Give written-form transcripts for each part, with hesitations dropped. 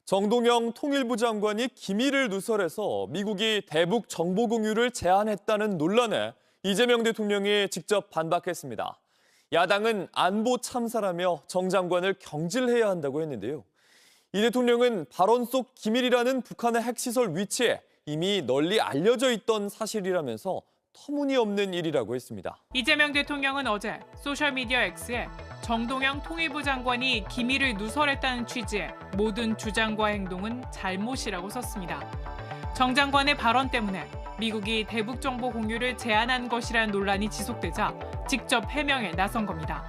정동영 통일부 장관이 기밀을 누설해서 미국이 대북 정보 공유를 제한했다는 논란에 이재명 대통령이 직접 반박했습니다. 야당은 안보 참사라며 정 장관을 경질해야 한다고 했는데요. 이 대통령은 발언 속 기밀이라는 북한의 핵시설 위치에 이미 널리 알려져 있던 사실이라면서 터무니없는 일이라고 했습니다. 이재명 대통령은 어제 소셜미디어 X에 정동영 통일부 장관이 기밀을 누설했다는 취지의 모든 주장과 행동은 잘못이라고 썼습니다. 정 장관의 발언 때문에 미국이 대북 정보 공유를 제한한 것이라는 논란이 지속되자 직접 해명에 나선 겁니다.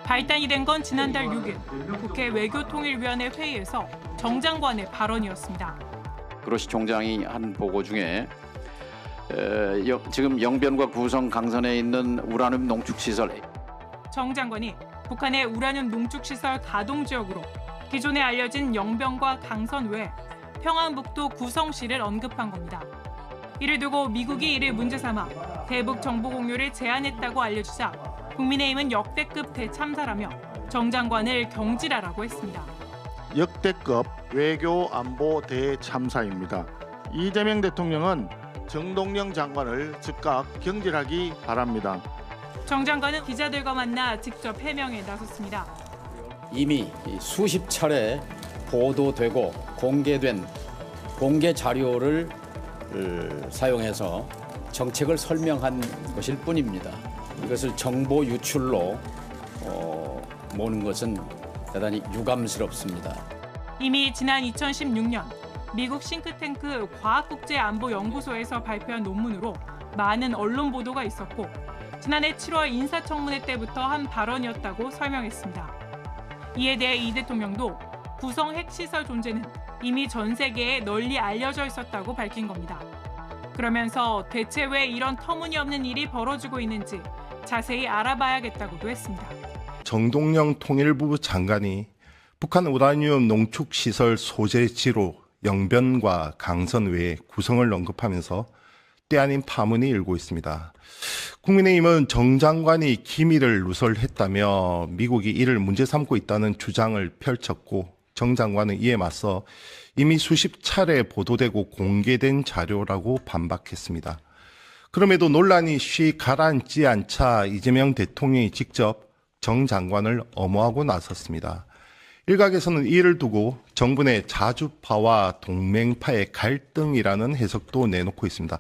발단이 된 건 지난달 6일 국회 외교통일위원회 회의에서 정 장관의 발언이었습니다. 그로시 총장이 한 보고 중에 지금 영변과 구성 강선에 있는 우라늄 농축시설 정 장관이 북한의 우라늄 농축시설 가동 지역으로 기존에 알려진 영변과 강선 외 평안북도 구성시를 언급한 겁니다. 이를 두고 미국이 이를 문제 삼아 대북 정보 공유를 제한했다고 알려주자 국민의힘은 역대급 대참사라며 정 장관을 경질하라고 했습니다. 역대급 외교 안보 대참사입니다. 이재명 대통령은 정동영 장관을 즉각 경질하기 바랍니다. 정 장관은 기자들과 만나 직접 해명에 나섰습니다. 이미 수십 차례 보도되고 공개된 공개 자료를 사용해서 정책을 설명한 것일 뿐입니다. 이것을 정보 유출로 모는 것은 대단히 유감스럽습니다. 이미 지난 2016년 미국 싱크탱크 과학국제안보연구소에서 발표한 논문으로 많은 언론 보도가 있었고 지난해 7월 인사청문회 때부터 한 발언이었다고 설명했습니다. 이에 대해 이 대통령도 구성 핵시설 존재는 이미 전 세계에 널리 알려져 있었다고 밝힌 겁니다. 그러면서 대체 왜 이런 터무니없는 일이 벌어지고 있는지 자세히 알아봐야겠다고도 했습니다. 정동영 통일부 장관이 북한 우라늄 농축시설 소재지로 영변과 강선 외에 구성을 언급하면서 때 아닌 파문이 일고 있습니다. 국민의힘은 정 장관이 기밀을 누설했다며 미국이 이를 문제 삼고 있다는 주장을 펼쳤고 정 장관은 이에 맞서 이미 수십 차례 보도되고 공개된 자료라고 반박했습니다. 그럼에도 논란이 쉬 가라앉지 않자 이재명 대통령이 직접 정 장관을 엄호하고 나섰습니다. 일각에서는 이를 두고 정부 내 자주파와 동맹파의 갈등이라는 해석도 내놓고 있습니다.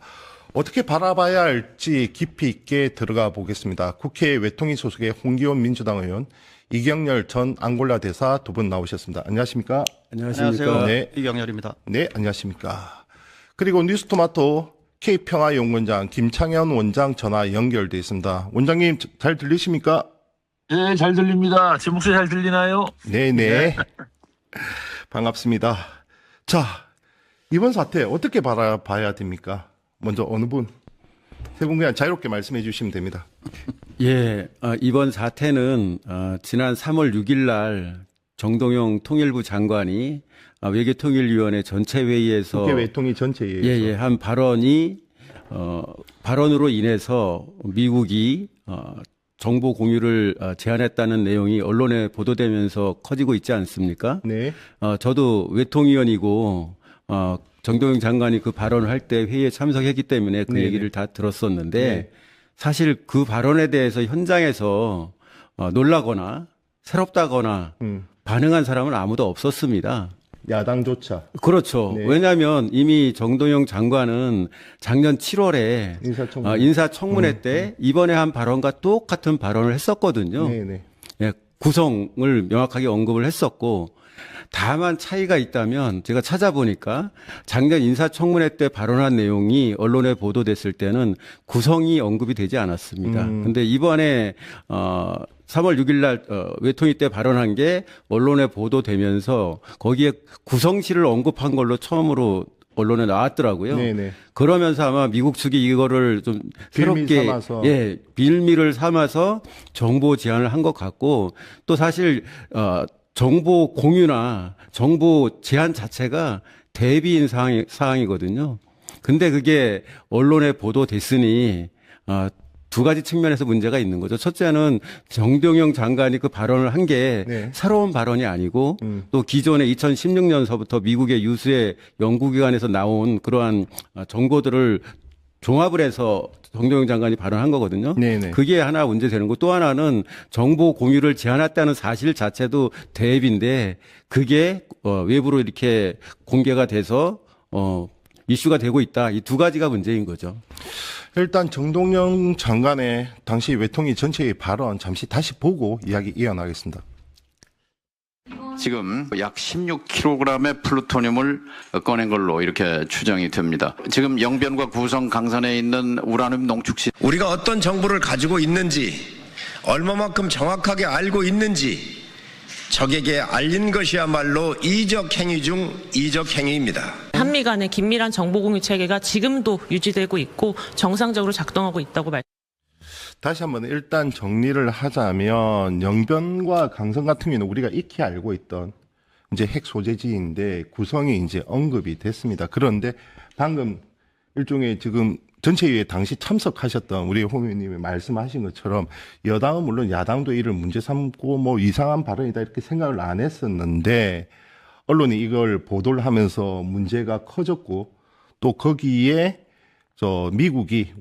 어떻게 바라봐야 할지 깊이 있게 들어가 보겠습니다. 국회 외통위 소속의 홍기원 민주당 의원, 이경열 전 앙골라 대사 두 분 나오셨습니다. 안녕하십니까? 안녕하십니까? 네. 이경열입니다. 네, 안녕하십니까? 그리고 뉴스토마토 K평화연구원장 김창현 원장 전화 연결돼 있습니다. 원장님 잘 들리십니까? 네, 잘 들립니다. 제 목소리 잘 들리나요? 네네. 반갑습니다. 자, 이번 사태 어떻게 바라봐야 됩니까? 먼저 어느 분? 세 분 그냥 자유롭게 말씀해 주시면 됩니다. 예, 이번 사태는 지난 3월 6일 날 정동영 통일부 장관이 외교통일위원회 전체 회의에서 국회 외통위 전체 회의에서 한 발언으로 인해서 미국이 정보 공유를 제한했다는 내용이 언론에 보도되면서 커지고 있지 않습니까? 네. 저도 외통위원이고 정동영 장관이 그 발언을 할 때 회의에 참석했기 때문에 그 네네. 얘기를 다 들었었는데 네. 사실 그 발언에 대해서 현장에서 놀라거나 새롭다거나 반응한 사람은 아무도 없었습니다. 야당조차. 그렇죠. 네. 왜냐하면 이미 정동영 장관은 작년 7월에 인사청문회 때 이번에 한 발언과 똑같은 발언을 했었거든요. 네네. 예, 구성을 명확하게 언급을 했었고 다만 차이가 있다면 제가 찾아보니까 작년 인사청문회 때 발언한 내용이 언론에 보도됐을 때는 구성이 언급이 되지 않았습니다. 근데 이번에 3월 6일 날 외통위 때 발언한 게 언론에 보도되면서 거기에 구성실을 언급한 걸로 처음으로 언론에 나왔더라고요. 네네. 그러면서 아마 미국 측이 이거를 좀 새롭게 삼아서. 빌미를 삼아서 정보 제한을 한 것 같고 또 사실 정보 공유나 정보 제한 자체가 대비인 사항이거든요. 근데 그게 언론에 보도됐으니 두 가지 측면에서 문제가 있는 거죠. 첫째는 정동영 장관이 그 발언을 한 게 네. 새로운 발언이 아니고 또 기존에 2016년서부터 미국의 유수의 연구기관에서 나온 그러한 정보들을 종합을 해서 정동영 장관이 발언한 거거든요. 네네. 그게 하나 문제되는 거. 또 하나는 정보 공유를 제한했다는 사실 자체도 대입인데 그게 외부로 이렇게 공개가 돼서 이슈가 되고 있다. 이 두 가지가 문제인 거죠. 일단 정동영 장관의 당시 외통위 전체의 발언 잠시 다시 보고 이야기 이어나가겠습니다. 지금 약 16kg의 플루토늄을 꺼낸 걸로 이렇게 추정이 됩니다. 지금 영변과 구성 강선에 있는 우라늄 농축시 우리가 어떤 정보를 가지고 있는지, 얼마만큼 정확하게 알고 있는지 적에게 알린 것이야말로 이적 행위 중 이적 행위입니다. 한미 간의 긴밀한 정보 공유 체계가 지금도 유지되고 있고 정상적으로 작동하고 있다고 다시 한번 일단 정리를 하자면 영변과 강선 같은 경우는 우리가 익히 알고 있던 이제 핵 소재지인데 구성이 이제 언급이 됐습니다. 그런데 방금 일종의 지금 전체회의에 당시 참석하셨던 우리 홍 의원님이 말씀하신 것처럼 여당은 물론 야당도 이를 문제 삼고 뭐 이상한 발언이다 이렇게 생각을 안 했었는데 언론이 이걸 보도를 하면서 문제가 커졌고 또 거기에 미국이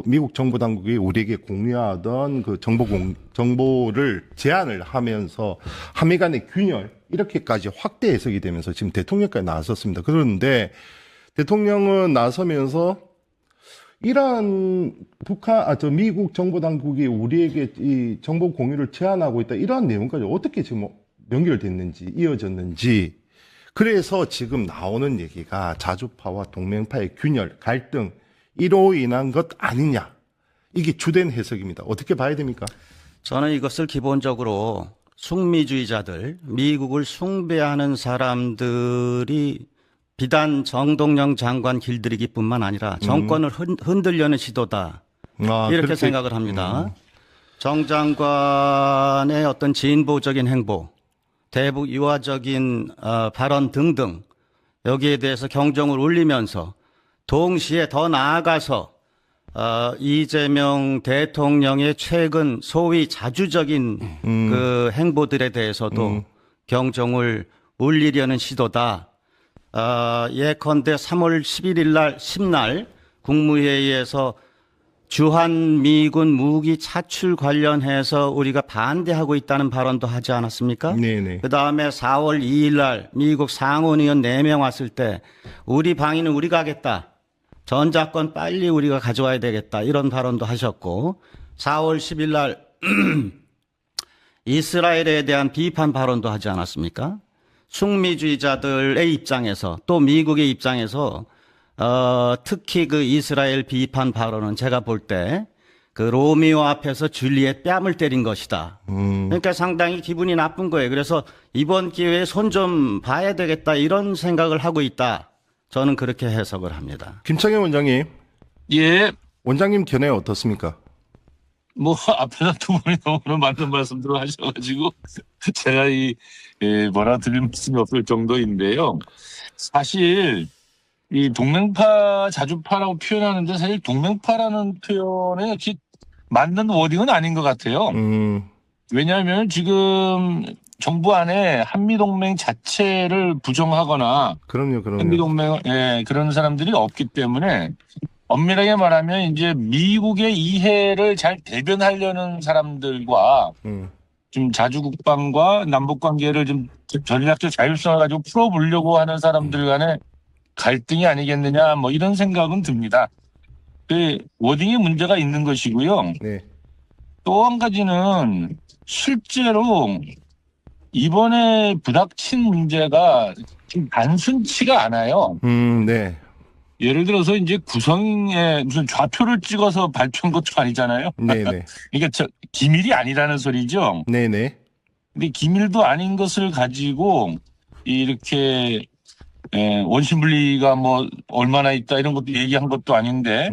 미국 정보 당국이 우리에게 공유하던 그 정보를 제한을 하면서 한미 간의 균열 이렇게까지 확대 해석이 되면서 지금 대통령까지 나섰습니다. 그런데 대통령은 나서면서 이러한 미국 정보 당국이 우리에게 이 정보 공유를 제한하고 있다 이러한 내용까지 어떻게 지금 연결됐는지 이어졌는지 그래서 지금 나오는 얘기가 자주파와 동맹파의 균열, 갈등 이로 인한 것 아니냐. 이게 주된 해석입니다. 어떻게 봐야 됩니까? 저는 이것을 기본적으로 숙미주의자들, 미국을 숭배하는 사람들이 비단 정동영 장관 길들이기뿐만 아니라 정권을 흔들려는 시도다. 이렇게 그렇게, 생각을 합니다. 정 장관의 어떤 진보적인 행보, 대북 유화적인 발언 등등 여기에 대해서 경종을 울리면서 동시에 더 나아가서 이재명 대통령의 최근 소위 자주적인 그 행보들에 대해서도 경종을 울리려는 시도다. 예컨대 3월 11일 10날 국무회의에서 주한미군 무기 차출 관련해서 우리가 반대하고 있다는 발언도 하지 않았습니까? 네네. 그 다음에 4월 2일 날 미국 상원의원 4명 왔을 때 우리 방위는 우리가 하겠다. 전자권 빨리 우리가 가져와야 되겠다. 이런 발언도 하셨고 4월 10일 날 이스라엘에 대한 비판 발언도 하지 않았습니까? 숙미주의자들의 입장에서 또 미국의 입장에서 특히 그 이스라엘 비판 발언은 제가 볼 때 그 로미오 앞에서 줄리엣 뺨을 때린 것이다. 그러니까 상당히 기분이 나쁜 거예요. 그래서 이번 기회에 손 좀 봐야 되겠다 이런 생각을 하고 있다. 저는 그렇게 해석을 합니다. 김창현 원장님. 예. 원장님 견해 어떻습니까? 뭐 앞에서 두 분이 너무 맞는 말씀들을 하셔가지고 제가 뭐라 드릴 말씀이 없을 정도인데요. 사실 이 동맹파 자주파라고 표현하는데 사실 동맹파라는 표현에 역시 맞는 워딩은 아닌 것 같아요. 왜냐하면 지금 정부 안에 한미동맹 자체를 부정하거나 그럼요. 한미동맹 그런 사람들이 없기 때문에 엄밀하게 말하면 이제 미국의 이해를 잘 대변하려는 사람들과 좀 자주국방과 남북관계를 좀 전략적 자율성을 가지고 풀어보려고 하는 사람들 간의 갈등이 아니겠느냐 뭐 이런 생각은 듭니다. 그 워딩에 문제가 있는 것이고요. 네. 또 한 가지는 실제로 이번에 부닥친 문제가 지금 단순치가 않아요. 네. 예를 들어서 이제 구성에 무슨 좌표를 찍어서 발표한 것도 아니잖아요. 네네. 그러니까 기밀이 아니라는 소리죠. 네네. 근데 기밀도 아닌 것을 가지고 이렇게 원심분리가 뭐 얼마나 있다 이런 것도 얘기한 것도 아닌데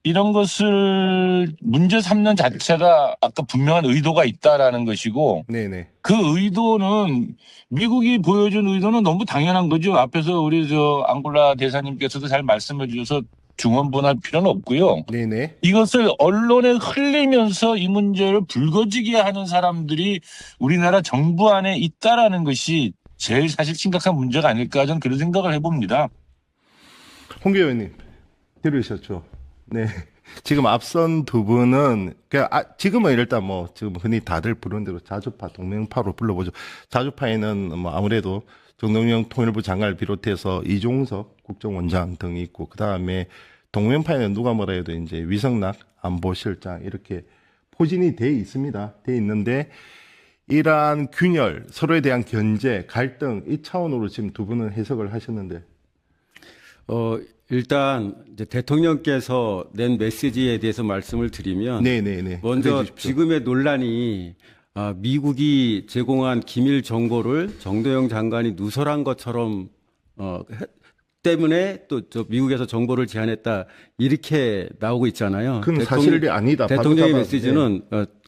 이런 것을 문제 삼는 자체가 아까 분명한 의도가 있다라는 것이고 네네. 그 의도는 미국이 보여준 의도는 너무 당연한 거죠. 앞에서 우리 앙골라 대사님께서도 잘 말씀해 주셔서 중언부언할 필요는 없고요. 네네. 이것을 언론에 흘리면서 이 문제를 불거지게 하는 사람들이 우리나라 정부 안에 있다라는 것이 제일 사실 심각한 문제가 아닐까 저는 그런 생각을 해봅니다. 홍 의원님 들으셨죠? 네. 지금 앞선 두 분은 지금은 일단 뭐 지금 흔히 다들 부르는 대로 자주파 동맹파로 불러보죠. 자주파에는 뭐 아무래도 정동영 통일부 장관을 비롯해서 이종석 국정원장 등이 있고 그 다음에 동맹파에는 누가 뭐라 해도 이제 위성락 안보실장 이렇게 포진이 돼 있습니다. 돼 있는데 이러한 균열, 서로에 대한 견제, 갈등 이 차원으로 지금 두 분은 해석을 하셨는데. 일단 이제 대통령께서 낸 메시지에 대해서 말씀을 드리면 네네네. 먼저 지금의 논란이 미국이 제공한 기밀 정보를 정도영 장관이 누설한 것처럼 때문에 또 미국에서 정보를 제안했다 이렇게 나오고 있잖아요. 그건 사실이 아니다. 대통령의 메시지는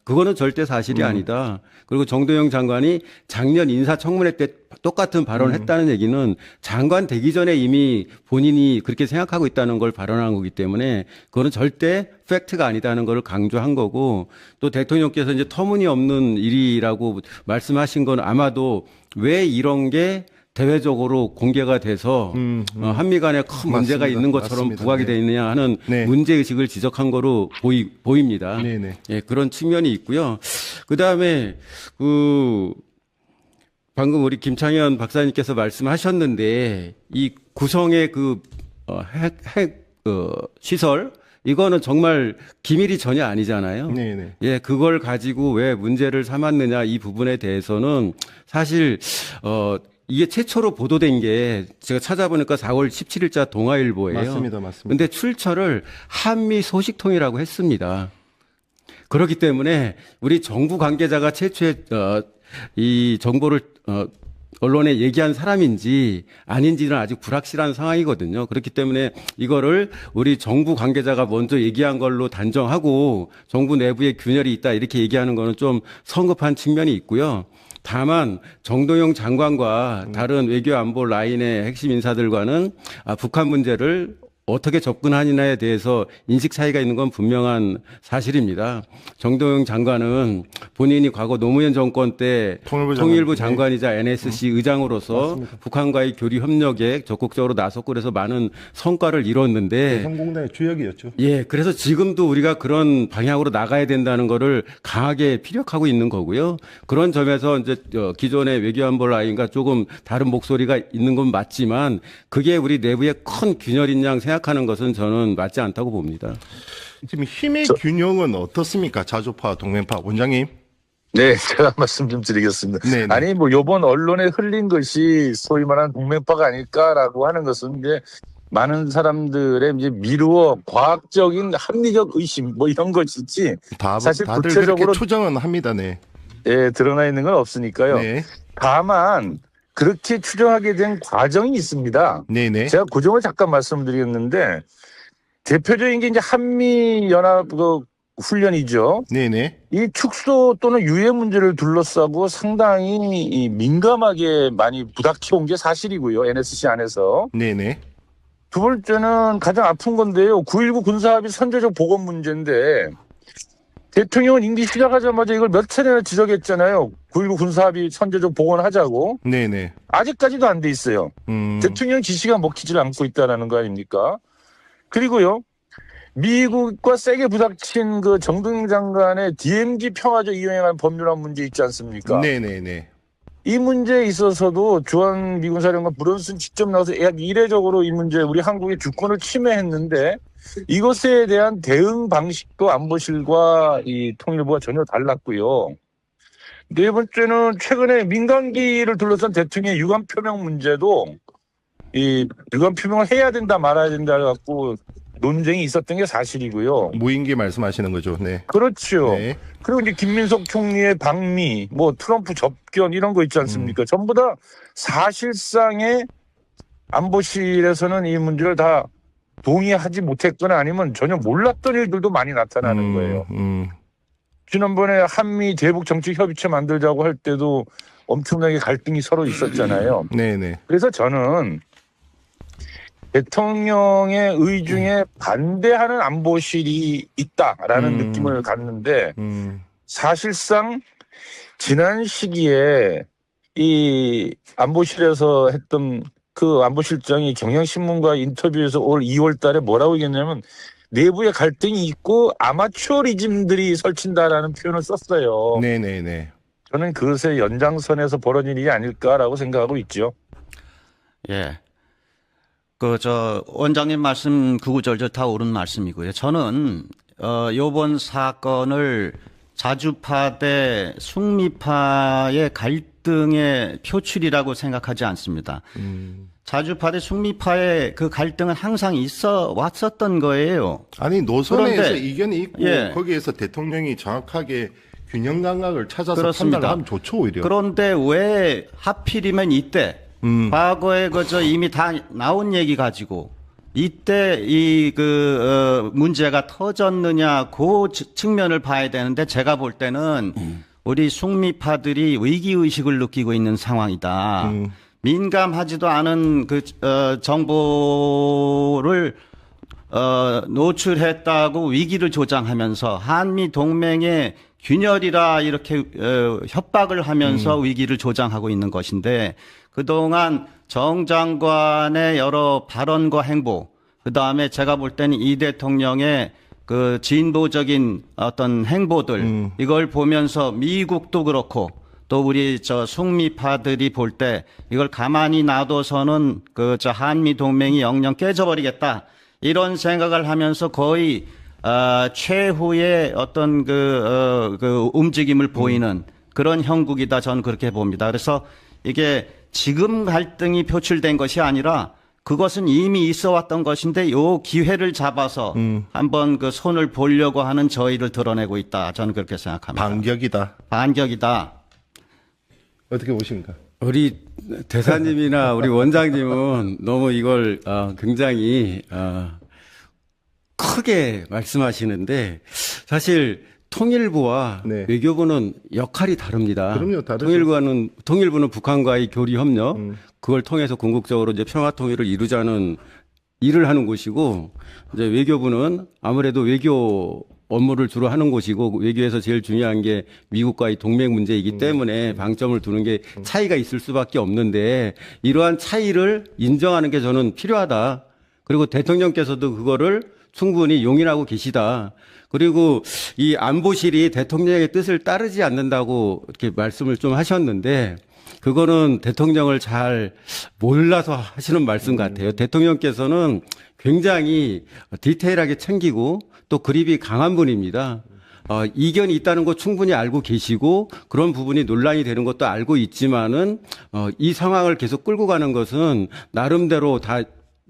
그거는 절대 사실이 아니다. 그리고 정도영 장관이 작년 인사청문회 때 똑같은 발언을 했다는 얘기는 장관 되기 전에 이미 본인이 그렇게 생각하고 있다는 걸 발언한 거기 때문에 그거는 절대 팩트가 아니다는 걸 강조한 거고 또 대통령께서 이제 터무니없는 일이라고 말씀하신 건 아마도 왜 이런 게 대외적으로 공개가 돼서 한미 간에 큰 문제가 맞습니다. 있는 것처럼 맞습니다. 부각이 되어 있느냐 하는 문제의식을 지적한 거로 보입니다. 네네. 예, 그런 측면이 있고요. 그다음에 방금 우리 김창현 박사님께서 말씀하셨는데 이 구성의 핵 시설 이거는 정말 기밀이 전혀 아니잖아요. 네네. 예, 그걸 가지고 왜 문제를 삼았느냐 이 부분에 대해서는 사실 이게 최초로 보도된 게 제가 찾아보니까 4월 17일자 동아일보예요. 맞습니다. 근데 출처를 한미 소식통이라고 했습니다. 그렇기 때문에 우리 정부 관계자가 최초에 이 정보를 언론에 얘기한 사람인지 아닌지는 아직 불확실한 상황이거든요. 그렇기 때문에 이거를 우리 정부 관계자가 먼저 얘기한 걸로 단정하고 정부 내부에 균열이 있다 이렇게 얘기하는 거는 좀 성급한 측면이 있고요. 다만 정동영 장관과 다른 외교 안보 라인의 핵심 인사들과는 북한 문제를 어떻게 접근하느냐에 대해서 인식 차이가 있는 건 분명한 사실입니다. 정동영 장관은 본인이 과거 노무현 정권 때 통일부 장관이자 NSC 의장으로서 맞습니다. 북한과의 교류 협력에 적극적으로 나섰고 그래서 많은 성과를 이뤘는데 성공단의 주역이었죠. 예, 그래서 지금도 우리가 그런 방향으로 나가야 된다는 거를 강하게 피력하고 있는 거고요. 그런 점에서 이제 기존의 외교안보 라인과 조금 다른 목소리가 있는 건 맞지만 그게 우리 내부의 큰 균열인 양 생각하는 것은 저는 맞지 않다고 봅니다. 지금 힘의 균형은 어떻습니까? 자주파, 동맹파 원장님. 네, 제가 말씀 좀 드리겠습니다. 네네. 아니 뭐 요번 언론에 흘린 것이 소위 말하는 동맹파가 아닐까라고 하는 것은 이제 많은 사람들의 이제 미루어 과학적인 합리적 의심 뭐 이런 것이지 사실 다들 구체적으로 그렇게 추정은 합니다. 네. 예, 드러나 있는 건 없으니까요. 네. 다만 그렇게 추정하게 된 과정이 있습니다. 네네. 제가 그 점을 잠깐 말씀드리겠는데 대표적인 게 이제 한미연합 훈련이죠. 네네. 이 축소 또는 유해 문제를 둘러싸고 상당히 민감하게 많이 부닥쳐온 게 사실이고요. NSC 안에서. 네네. 두 번째는 가장 아픈 건데요. 9.19 군사합의 선제적 복원 문제인데 대통령은 임기 시작하자마자 이걸 몇 차례나 지적했잖아요. 9.19 군사합의 선제적 복원하자고. 네네. 아직까지도 안 돼 있어요. 대통령 지시가 먹히질 않고 있다는 거 아닙니까? 그리고요. 미국과 세게 부닥친 그 정동영 장관의 DMZ 평화적 이용한 법률안 문제 있지 않습니까? 네네네. 이 문제에 있어서도 주한 미군 사령관 브런슨 직접 나와서 이례적으로 이 문제 우리 한국의 주권을 침해했는데 이것에 대한 대응 방식도 안보실과 이 통일부가 전혀 달랐고요. 네 번째는 최근에 민간기를 둘러싼 대통령의 유감 표명 문제도 이 유감 표명을 해야 된다 말아야 된다 갖고 논쟁이 있었던 게 사실이고요. 무인기 말씀하시는 거죠. 네. 그렇죠. 네. 그리고 이제 김민석 총리의 방미, 뭐 트럼프 접견 이런 거 있지 않습니까? 전부 다 사실상의 안보실에서는 이 문제를 다 동의하지 못했거나 아니면 전혀 몰랐던 일들도 많이 나타나는 거예요. 지난번에 한미 대북 정책 협의체 만들자고 할 때도 엄청나게 갈등이 서로 있었잖아요. 네네. 그래서 저는 대통령의 의 중에 반대하는 안보실이 있다라는 느낌을 갖는데 사실상 지난 시기에 이 안보실에서 했던 그 안보실장이 경향신문과 인터뷰에서 올 2월 달에 뭐라고 얘기했냐면 내부에 갈등이 있고 아마추어리즘들이 설친다라는 표현을 썼어요. 네네네. 저는 그것의 연장선에서 벌어진 일이 아닐까라고 생각하고 있죠. 예. 원장님 말씀 구구절절 다 옳은 말씀이고요. 저는, 요번 사건을 자주파 대 숙미파의 갈등의 표출이라고 생각하지 않습니다. 자주파 대 숙미파의 그 갈등은 항상 있어 왔었던 거예요. 아니, 노선에서 그런데, 이견이 있고, 예. 거기에서 대통령이 정확하게 균형 감각을 찾아서 그렇습니다. 판단을 하면 좋죠, 오히려. 그런데 왜 하필이면 이때, 과거에 이미 다 나온 얘기 가지고, 이때 문제가 터졌느냐, 그 측면을 봐야 되는데, 제가 볼 때는 우리 숙미파들이 위기의식을 느끼고 있는 상황이다. 민감하지도 않은 정보를 노출했다고 위기를 조장하면서 한미 동맹의 균열이라 이렇게 협박을 하면서 위기를 조장하고 있는 것인데 그동안 정 장관의 여러 발언과 행보, 그다음에 제가 볼 때는 이 대통령의 그 진보적인 어떤 행보들 이걸 보면서 미국도 그렇고 또 우리 숙미파들이 볼 때 이걸 가만히 놔둬서는 한미 동맹이 영영 깨져버리겠다 이런 생각을 하면서 거의 최후의 어떤 움직임을 보이는 그런 형국이다 저는 그렇게 봅니다. 그래서 이게 지금 갈등이 표출된 것이 아니라 그것은 이미 있어 왔던 것인데 요 기회를 잡아서 한번 손을 보려고 하는 저희를 드러내고 있다. 저는 그렇게 생각합니다. 반격이다. 어떻게 보십니까? 우리 대사님이나 우리 원장님은 너무 이걸 굉장히 크게 말씀하시는데 사실 통일부와 네. 외교부는 역할이 다릅니다. 그럼요, 다르죠. 통일부는 북한과의 교류 협력, 그걸 통해서 궁극적으로 이제 평화 통일을 이루자는 일을 하는 곳이고, 이제 외교부는 아무래도 외교 업무를 주로 하는 곳이고, 외교에서 제일 중요한 게 미국과의 동맹 문제이기 때문에 방점을 두는 게 차이가 있을 수밖에 없는데, 이러한 차이를 인정하는 게 저는 필요하다. 그리고 대통령께서도 그거를 충분히 용인하고 계시다. 그리고 이 안보실이 대통령의 뜻을 따르지 않는다고 이렇게 말씀을 좀 하셨는데 그거는 대통령을 잘 몰라서 하시는 말씀 같아요. 대통령께서는 굉장히 디테일하게 챙기고 또 그립이 강한 분입니다. 이견이 있다는 거 충분히 알고 계시고 그런 부분이 논란이 되는 것도 알고 있지만은 이 상황을 계속 끌고 가는 것은 나름대로 다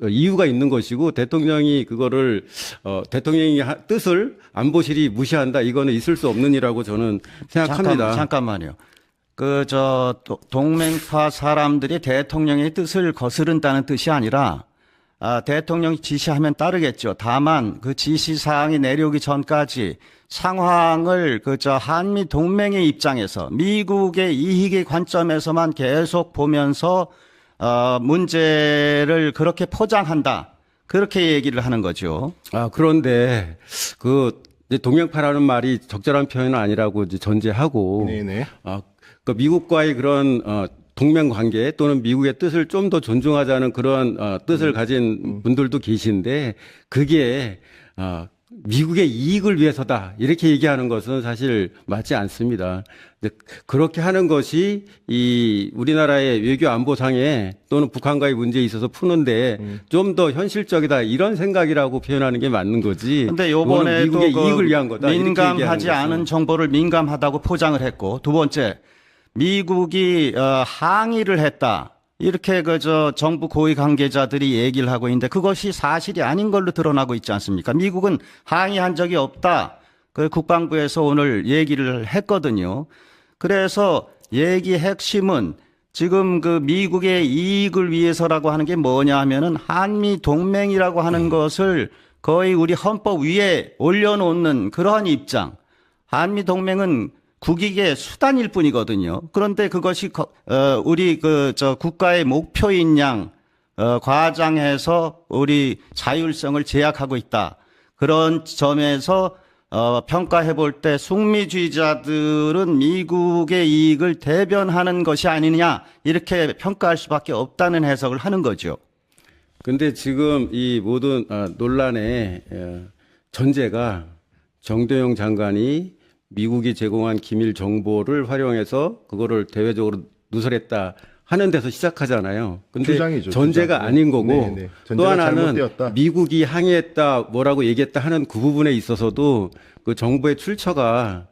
이유가 있는 것이고 대통령이 그거를 대통령의 뜻을 안보실이 무시한다 이거는 있을 수 없는 일이라고 저는 생각합니다. 잠깐만요. 동맹파 사람들이 대통령의 뜻을 거스른다는 뜻이 아니라 대통령이 지시하면 따르겠죠. 다만 그 지시 사항이 내려오기 전까지 상황을 한미 동맹의 입장에서 미국의 이익의 관점에서만 계속 보면서 문제를 그렇게 포장한다. 그렇게 얘기를 하는 거죠. 그런데 동맹파라는 말이 적절한 표현은 아니라고 이제 전제하고. 네네. 미국과의 그런 동맹 관계 또는 미국의 뜻을 좀 더 존중하자는 그런 뜻을 가진 분들도 계신데 그게 미국의 이익을 위해서다 이렇게 얘기하는 것은 사실 맞지 않습니다. 그렇게 하는 것이 이 우리나라의 외교 안보상에 또는 북한과의 문제에 있어서 푸는데 좀 더 현실적이다 이런 생각이라고 표현하는 게 맞는 거지. 근데 요번에도 미국의 이익을 위한 거다. 민감하지 않은 정보를 민감하다고 포장을 했고 두 번째 미국이 항의를 했다. 이렇게 정부 고위 관계자들이 얘기를 하고 있는데 그것이 사실이 아닌 걸로 드러나고 있지 않습니까? 미국은 항의한 적이 없다. 국방부에서 오늘 얘기를 했거든요. 그래서 얘기 핵심은 지금 미국의 이익을 위해서라고 하는 게 뭐냐 하면은 한미 동맹이라고 하는 것을 거의 우리 헌법 위에 올려놓는 그러한 입장. 한미 동맹은 국익의 수단일 뿐이거든요. 그런데 그것이 우리 국가의 목표인 양 과장해서 우리 자율성을 제약하고 있다. 그런 점에서 평가해 볼 때 숙미주의자들은 미국의 이익을 대변하는 것이 아니냐 이렇게 평가할 수밖에 없다는 해석을 하는 거죠. 근데 지금 이 모든 논란의 전제가 정도영 장관이 미국이 제공한 기밀 정보를 활용해서 그거를 대외적으로 누설했다 하는 데서 시작하잖아요. 근데 주장이죠, 전제가 주장. 아닌 거고 네. 또 하나는 잘못되었다. 미국이 항의했다 뭐라고 얘기했다 하는 그 부분에 있어서도 그 정부의 출처가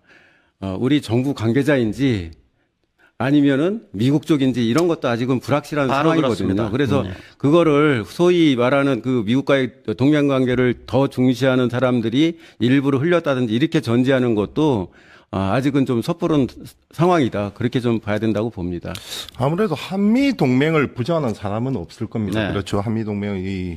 우리 정부 관계자인지 아니면은 미국 쪽인지 이런 것도 아직은 불확실한 바로 상황이거든요. 그렇습니다. 그래서 그거를 소위 말하는 그 미국과의 동맹 관계를 더 중시하는 사람들이 일부러 흘렸다든지 이렇게 전제하는 것도 아직은 좀 섣부른 상황이다. 그렇게 좀 봐야 된다고 봅니다. 아무래도 한미 동맹을 부정하는 사람은 없을 겁니다. 네. 그렇죠. 한미 동맹의 이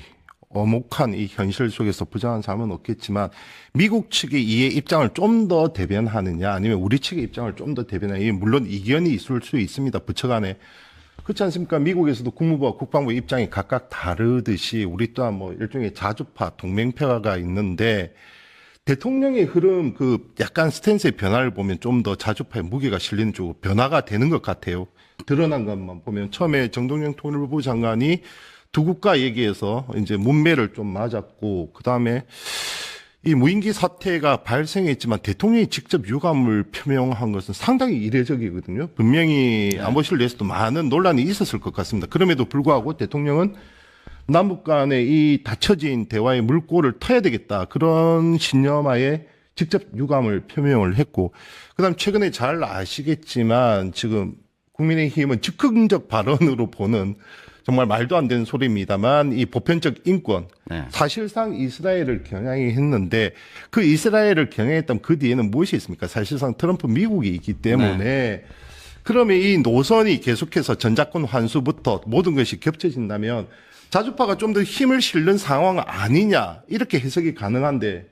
엄혹한 이 현실 속에서 부정하는 사람은 없겠지만 미국 측의 이의 입장을 좀 더 대변하느냐 아니면 우리 측의 입장을 좀 더 대변하느냐 물론 이견이 있을 수 있습니다. 부처 간에. 그렇지 않습니까? 미국에서도 국무부와 국방부 입장이 각각 다르듯이 우리 또한 뭐 일종의 자주파 동맹표가 있는데 대통령의 흐름 그 약간 스탠스의 변화를 보면 좀 더 자주파의 무게가 실리는 쪽으로 변화가 되는 것 같아요. 드러난 것만 보면 처음에 정동영 통일부 장관이 두 국가 얘기해서 이제 문매를 좀 맞았고 그다음에 이 무인기 사태가 발생했지만 대통령이 직접 유감을 표명한 것은 상당히 이례적이거든요. 분명히 안보실 내에서도 많은 논란이 있었을 것 같습니다. 그럼에도 불구하고 대통령은 남북 간의 이 닫혀진 대화의 물꼬를 터야 되겠다. 그런 신념하에 직접 유감을 표명을 했고 그다음 최근에 잘 아시겠지만 지금 국민의힘은 즉흥적 발언으로 보는 정말 말도 안 되는 소리입니다만 이 보편적 인권 사실상 이스라엘을 경향했는데 그 이스라엘을 경향했다면 그 뒤에는 무엇이 있습니까? 사실상 트럼프 미국이 있기 때문에 그러면 이 노선이 계속해서 전작권 환수부터 모든 것이 겹쳐진다면 자주파가 좀 더 힘을 실는 상황 아니냐 이렇게 해석이 가능한데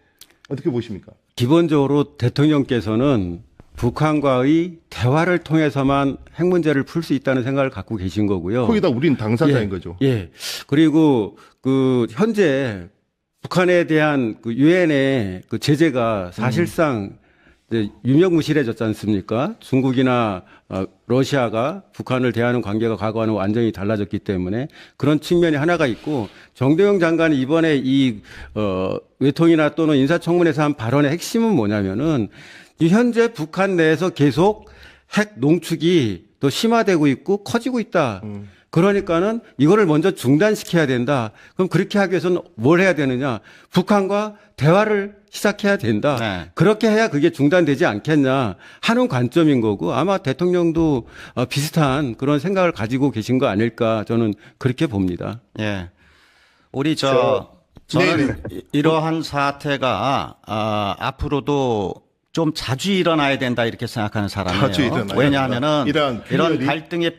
어떻게 보십니까? 기본적으로 대통령께서는 북한과의 대화를 통해서만 핵 문제를 풀 수 있다는 생각을 갖고 계신 거고요. 거기다 우린 당사자인 거죠. 예. 그리고 그 현재 북한에 대한 그 유엔의 그 제재가 사실상 이제 유명무실해졌지 않습니까? 중국이나 러시아가 북한을 대하는 관계가 과거와는 완전히 달라졌기 때문에 그런 측면이 하나가 있고 정도영 장관이 이번에 이 외통이나 또는 인사청문회에서 한 발언의 핵심은 뭐냐면은 현재 북한 내에서 계속 핵 농축이 더 심화되고 있고 커지고 있다. 그러니까는 이거를 먼저 중단시켜야 된다. 그럼 그렇게 하기 위해서는 뭘 해야 되느냐? 북한과 대화를 시작해야 된다. 네. 그렇게 해야 그게 중단되지 않겠냐 하는 관점인 거고 아마 대통령도 비슷한 그런 생각을 가지고 계신 거 아닐까 저는 그렇게 봅니다. 예. 우리 저는 이러한 사태가 앞으로도 좀 자주 일어나야 된다 이렇게 생각하는 자주 사람이에요. 일어나야 왜냐하면은 된다. 이런 갈등의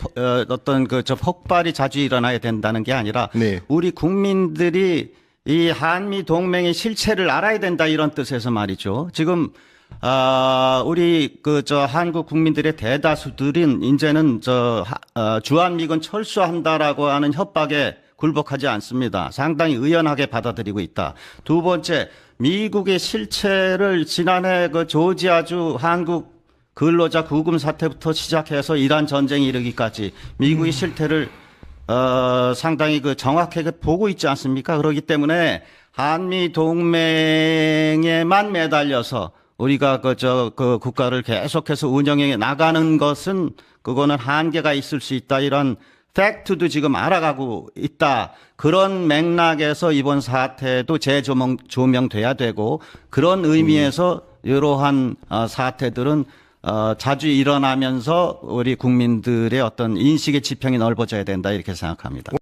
어떤 폭발이 자주 일어나야 된다는 게 아니라 우리 국민들이 이 한미 동맹의 실체를 알아야 된다 이런 뜻에서 말이죠. 지금 우리 한국 국민들의 대다수들은 이제는 주한미군 철수한다라고 하는 협박에 굴복하지 않습니다. 상당히 의연하게 받아들이고 있다. 두 번째, 미국의 실체를 지난해 조지아주 한국 근로자 구금 사태부터 시작해서 이란 전쟁이 이르기까지 미국의 실태를 상당히 정확하게 보고 있지 않습니까? 그렇기 때문에 한미 동맹에만 매달려서 우리가 그 국가를 계속해서 운영해 나가는 것은 그거는 한계가 있을 수 있다. 이런 팩트도 지금 알아가고 있다. 그런 맥락에서 이번 사태도 재조명돼야 되고 그런 의미에서 이러한 사태들은 자주 일어나면서 우리 국민들의 어떤 인식의 지평이 넓어져야 된다 이렇게 생각합니다.